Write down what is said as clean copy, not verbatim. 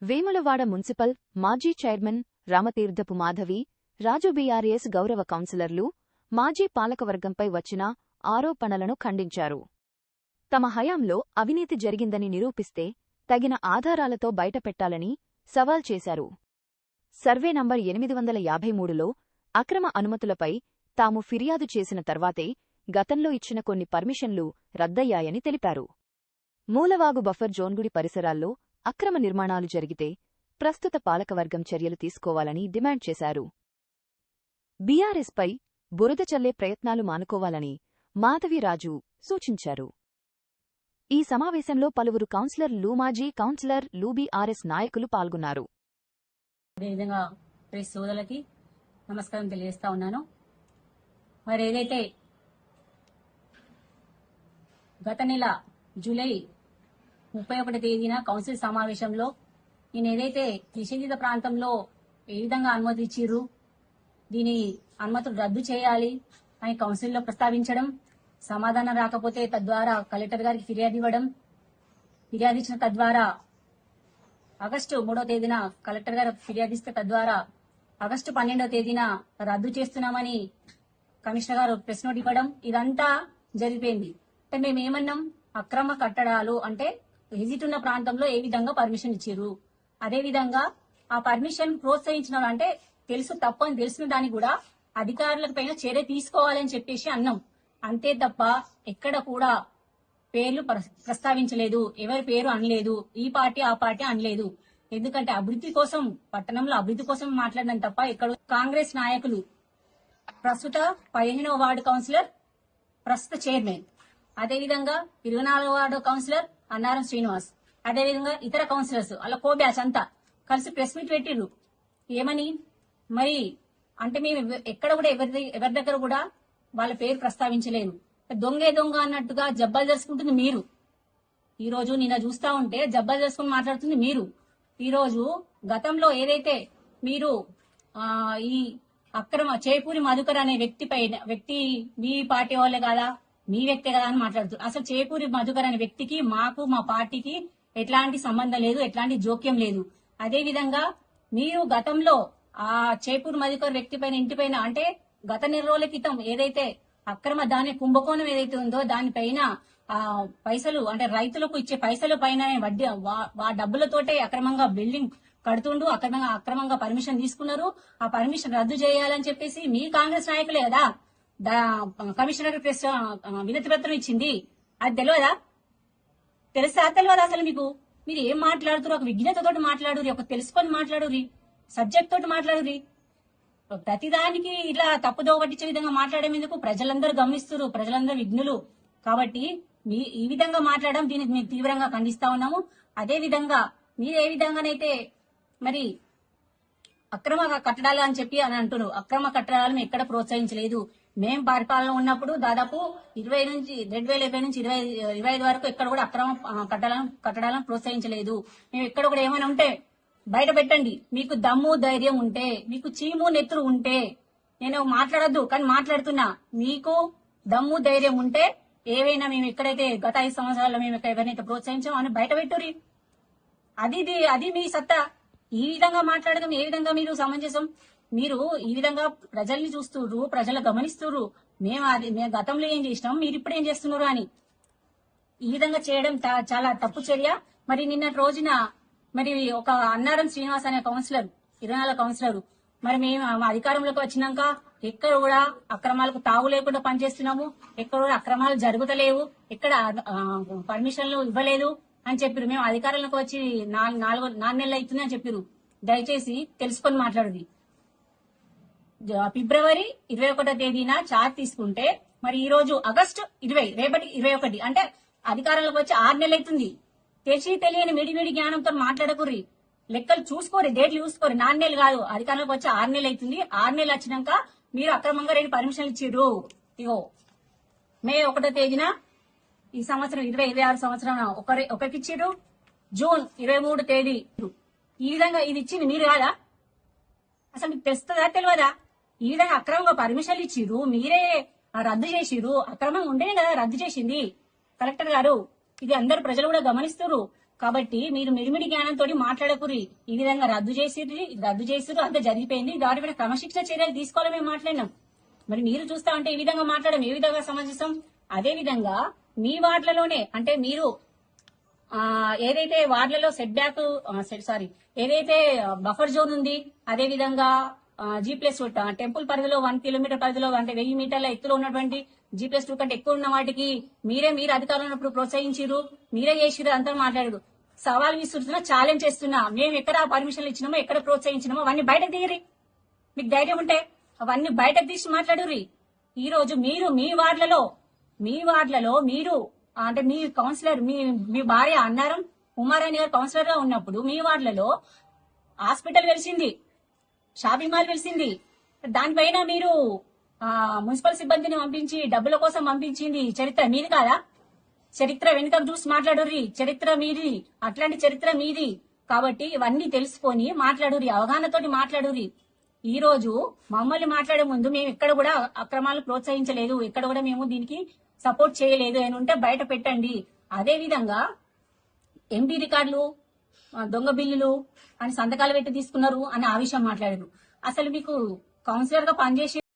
Vemulawada municipal మాజీ chairman Ramatheerthapu Madhavi, రాజు BRS గౌరవ కౌన్సిలర్లు మాజీ పాలకవర్గంపై వచ్చిన ఆరోపణలను ఖండించారు. తమ హయాంలో అవినీతి జరిగిందని నిరూపిస్తే తగిన ఆధారాలతో బయటపెట్టాలని సవాల్ చేశారు. సర్వే నంబర్ 853లో అక్రమ అనుమతులపై తాము ఫిర్యాదు చేసిన తర్వాతే గతంలో ఇచ్చిన కొన్ని పర్మిషన్లు రద్దయ్యాయని తెలిపారు. మూలవాగు బఫర్ జోన్గుడి పరిసరాల్లో అక్రమ నిర్మాణాలు జరిగితే ప్రస్తుత పాలకవర్గం చర్యలు తీసుకోవాలని డిమాండ్ చేశారు. బీఆర్ఎస్పై బురద చల్లే ప్రయత్నాలు మానుకోవాలని మాధవిరాజు సూచించారు. ఈ సమావేశంలో పలువురు కౌన్సిలర్లు, మాజీ కౌన్సిలర్లు, బీఆర్ఎస్ నాయకులు పాల్గొన్నారు. అదేవిధంగా ప్రెస్ సోదరులకి నమస్కారం తెలియజేస్తా ఉన్నాను. మరి ఏదైతే గత నెల జూలై 31 తేదీన కౌన్సిల్ సమావేశంలో నేను ఏదైతే నిషేధిత ప్రాంతంలో ఏ విధంగా అనుమతి ఇచ్చిర్రు, దీని అనుమతులు రద్దు చేయాలి అని కౌన్సిల్లో ప్రస్తావించడం, సమాధానం రాకపోతే తద్వారా కలెక్టర్ గారికి ఫిర్యాదు ఇవ్వడం, ఫిర్యాదు ఇచ్చిన తద్వారా ఆగస్టు 3వ తేదీన కలెక్టర్ గారు ఫిర్యాదిస్తే తద్వారా ఆగస్టు 12వ తేదీన రద్దు చేస్తున్నామని కమిషనర్ గారు ప్రెస్ నోట్ ఇవ్వడం, ఇదంతా జరిగిపోయింది. అంటే మేమేమన్నాం, అక్రమ కట్టడాలు అంటే విజిట్ ఉన్న ప్రాంతంలో ఏ విధంగా పర్మిషన్ ఇచ్చారు, అదేవిధంగా ఆ పర్మిషన్ ప్రోత్సహించిన అంటే తెలుసు తప్పు అని తెలిసిన దాన్ని కూడా అధికారుల పైన చర్య తీసుకోవాలని చెప్పేసి అన్నాం. అంతే తప్ప ఎక్కడ కూడా పేర్లు ప్రస్తావించలేదు, ఎవరి పేరు అనలేదు, ఈ పార్టీ ఆ పార్టీ అనలేదు. ఎందుకంటే అభివృద్ధి కోసం, పట్టణంలో అభివృద్ధి కోసం మాట్లాడడం తప్ప ఇక్కడ కాంగ్రెస్ నాయకులు, ప్రస్తుత 15వ వార్డు కౌన్సిలర్, ప్రస్తుత చైర్మన్, అదేవిధంగా 24వ వార్డు కౌన్సిలర్ అన్నారం శ్రీనివాస్, అదేవిధంగా ఇతర కౌన్సిలర్స్ అలా కో బ్యాచ్ అంతా కలిసి ప్రెస్ మీట్ పెట్టిర్రు. ఏమని మరి అంటే మేము ఎక్కడ కూడా ఎవరి దగ్గర కూడా వాళ్ళ పేరు ప్రస్తావించలేదు. దొంగే దొంగ అన్నట్టుగా జబ్బలు జరుచుకుంటుంది మీరు. ఈ రోజు నిన్న చూస్తా ఉంటే జబ్బలు జరుచుకుని మాట్లాడుతుంది మీరు. ఈ రోజు గతంలో ఏదైతే మీరు ఈ అక్రమ చేపూరి మధుకర్ అనే వ్యక్తి మీ పార్టీ వాళ్ళే కాదా, మీ వ్యక్తే కదా అని మాట్లాడుతున్నారు. అసలు చేపూరి మధుకర్ అనే వ్యక్తికి మాకు మా పార్టీకి ఎట్లాంటి సంబంధం లేదు, ఎట్లాంటి జోక్యం లేదు. అదే విధంగా మీరు గతంలో ఆ చేపూరి మధుకర్ వ్యక్తి పైన, ఇంటి పైన అంటే గత 4 రోజుల క్రితం ఏదైతే అక్రమ ధాన్య కుంభకోణం ఏదైతే ఉందో దానిపైన పైసలు అంటే రైతులకు ఇచ్చే పైసల పైన వడ్డీ ఆ డబ్బులతోటే అక్రమంగా బిల్డింగ్ కడుతుండు, అక్రమంగా పర్మిషన్ తీసుకున్నారు. ఆ పర్మిషన్ రద్దు చేయాలని చెప్పేసి మీ కాంగ్రెస్ నాయకులే కదా కమిషనర్ ప్రెస్ వినతి పత్రం ఇచ్చింది. అది తెలియదా? తెలుసా తెలియదా? అసలు మీకు మీరు ఏం మాట్లాడుతున్నారు? ఒక విజ్ఞతతోటి మాట్లాడురి, ఒక తెలుసుకొని మాట్లాడురి, సబ్జెక్ట్ తోటి మాట్లాడురి. ప్రతిదానికి ఇలా తప్పుదో పట్టించే విధంగా మాట్లాడేందుకు ప్రజలందరూ గమనిస్తున్నారు, ప్రజలందరూ విఘ్నులు. కాబట్టి ఈ విధంగా మాట్లాడడం దీనికి మేము తీవ్రంగా ఖండిస్తా ఉన్నాము. అదే విధంగా మీరు ఏ విధంగానైతే మరి అక్రమ కట్టడాలు అని చెప్పి అని అంటున్నారు, అక్రమ కట్టడాలను ఎక్కడ ప్రోత్సహించలేదు. మేం పరిపాలన ఉన్నప్పుడు దాదాపు 2020 నుంచి 25 వరకు ఎక్కడ కూడా అక్రమ కట్టడాలను ప్రోత్సహించలేదు. మేము ఎక్కడ కూడా ఏమైనా ఉంటే బయట పెట్టండి. మీకు దమ్ము ధైర్యం ఉంటే, మీకు చీము నెత్తురు ఉంటే, నేను మాట్లాడొద్దు కానీ మాట్లాడుతున్నా, మీకు దమ్ము ధైర్యం ఉంటే ఏవైనా మేము ఎక్కడైతే గత 5 సంవత్సరాల్లో మేము ఎవరినైతే ప్రోత్సహించామో అని బయట పెట్టురి. అది మీ సత్తా. ఈ విధంగా మాట్లాడడం ఏ విధంగా మీరు సమంజసం? మీరు ఈ విధంగా ప్రజల్ని చూస్తున్నారు, ప్రజలు గమనిస్తున్నారు. మేము గతంలో ఏం చేసినాం, మీరు ఇప్పుడు ఏం చేస్తున్నారు అని ఈ విధంగా చేయడం చాలా తప్పు చర్య. మరి నిన్నటి రోజున మరి ఒక అన్నారం శ్రీనివాస్ అనే కౌన్సిలర్, 24 కౌన్సిలర్, మరి మేము అధికారంలోకి వచ్చినాక ఎక్కడ కూడా అక్రమాలకు తావు లేకుండా పనిచేస్తున్నాము, ఎక్కడ కూడా అక్రమాలు జరుగుతలేవు, ఎక్కడ పర్మిషన్లు ఇవ్వలేదు అని చెప్పారు. మేము అధికారంలోకి వచ్చి 4 నెలలు అవుతుంది అని చెప్పారు. దయచేసి తెలుసుకొని మాట్లాడుది. ఫిబ్రవరి 21వ తేదీన చార్జ్ తీసుకుంటే మరి ఈ రోజు ఆగస్టు 20, రేపటి 21 అంటే అధికారంలోకి వచ్చి 6 నెలలు అవుతుంది. తెలియని మిడిమిడి జ్ఞానంతో మాట్లాడకుర్రి. లెక్కలు చూసుకోరి, డేట్లు చూసుకోరి. 4 నెలలు కాదు, అధికారంలోకి వచ్చి 6 నెలలు అవుతుంది. 6 నెలలు వచ్చినాక మీరు అక్రమంగా 2 పర్మిషన్లు ఇచ్చిర్రు. ఇగో మే 1వ తేదీన ఈ సంవత్సరం 2026 సంవత్సరం ఒకరికి ఇచ్చిర్రు. జూన్ 23 తేదీ ఈ విధంగా ఇది ఇచ్చింది మీరు కాదా? అసలు మీకు తెలుస్తుందా తెలియదా? ఈ విధంగా అక్రమంగా పర్మిషన్లు ఇచ్చిర్రు, మీరే రద్దు చేసిర్రు. అక్రమంగా ఉండే కదా రద్దు చేసింది కలెక్టర్ గారు. ఇది అందరు ప్రజలు కూడా గమనిస్తున్నారు. కాబట్టి మీరు మిడిమిడి జ్ఞానంతో మాట్లాడకురి. ఈ విధంగా రద్దు చేసిర్రు అంత జరిగిపోయింది. దాని మీద క్రమశిక్షణ చర్యలు తీసుకోవాలని మేము మాట్లాడినాం. మరి మీరు చూస్తా ఉంటే ఈ విధంగా మాట్లాడడం ఏ విధంగా సమంజసం? అదే విధంగా మీ వార్డులలోనే అంటే మీరు ఏదైతే వార్డులలో సెట్ బ్యాక్ ఏదైతే బఫర్ జోన్ ఉంది, అదే విధంగా G+2 టెంపుల్ పరిధిలో 1 కిలోమీటర్ పరిధిలో అంటే 1000 మీటర్ల ఎత్తులో ఉన్నటువంటి G+2 కంటే ఎక్కువ ఉన్న వాటికి మీరు అధికారులు ఉన్నప్పుడు ప్రోత్సహించారు, మీరే చేసిరు అంతా మాట్లాడారు. సవాల్ విసురుతున్నా, ఛాలెంజ్ చేస్తున్నా. మేము ఎక్కడ పర్మిషన్లు ఇచ్చినామో, ఎక్కడ ప్రోత్సహించినామో అవన్నీ బయటకు తీయరి. మీకు ధైర్యం ఉంటే అవన్నీ బయటకు తీసి మాట్లాడుర్రి. ఈ రోజు మీరు మీ వార్డులలో మీరు అంటే మీ కౌన్సిలర్ మీ భార్య అన్నారం ఉమారాణి గారు కౌన్సిలర్ గా ఉన్నప్పుడు మీ వార్డులలో హాస్పిటల్ వెలిసింది, షాపింగ్ మాల్ వెలిసింది. దానిపైన మీరు మున్సిపల్ సిబ్బందిని పంపించి డబ్బుల కోసం పంపించింది చరిత్ర మీది కాదా? చరిత్ర వెనుకకు చూసి మాట్లాడుర్రి. చరిత్ర మీది, అట్లాంటి చరిత్ర మీది. కాబట్టి ఇవన్నీ తెలుసుకొని మాట్లాడుర్రి, అవగాహనతోటి మాట్లాడుర్రి. ఈ రోజు మమ్మల్ని మాట్లాడే ముందు మేము ఎక్కడ కూడా అక్రమాలు ప్రోత్సహించలేదు, ఎక్కడ కూడా మేము దీనికి సపోర్ట్ చేయలేదు అని ఉంటే బయట పెట్టండి. అదే విధంగా ఎంపీ రికార్డులు, దొంగ బిల్లులు అని సంతకాలు పెట్టి తీసుకున్నారు అని ఆ విషయం మాట్లాడారు. అసలు మీకు కౌన్సిలర్ గా పనిచేసి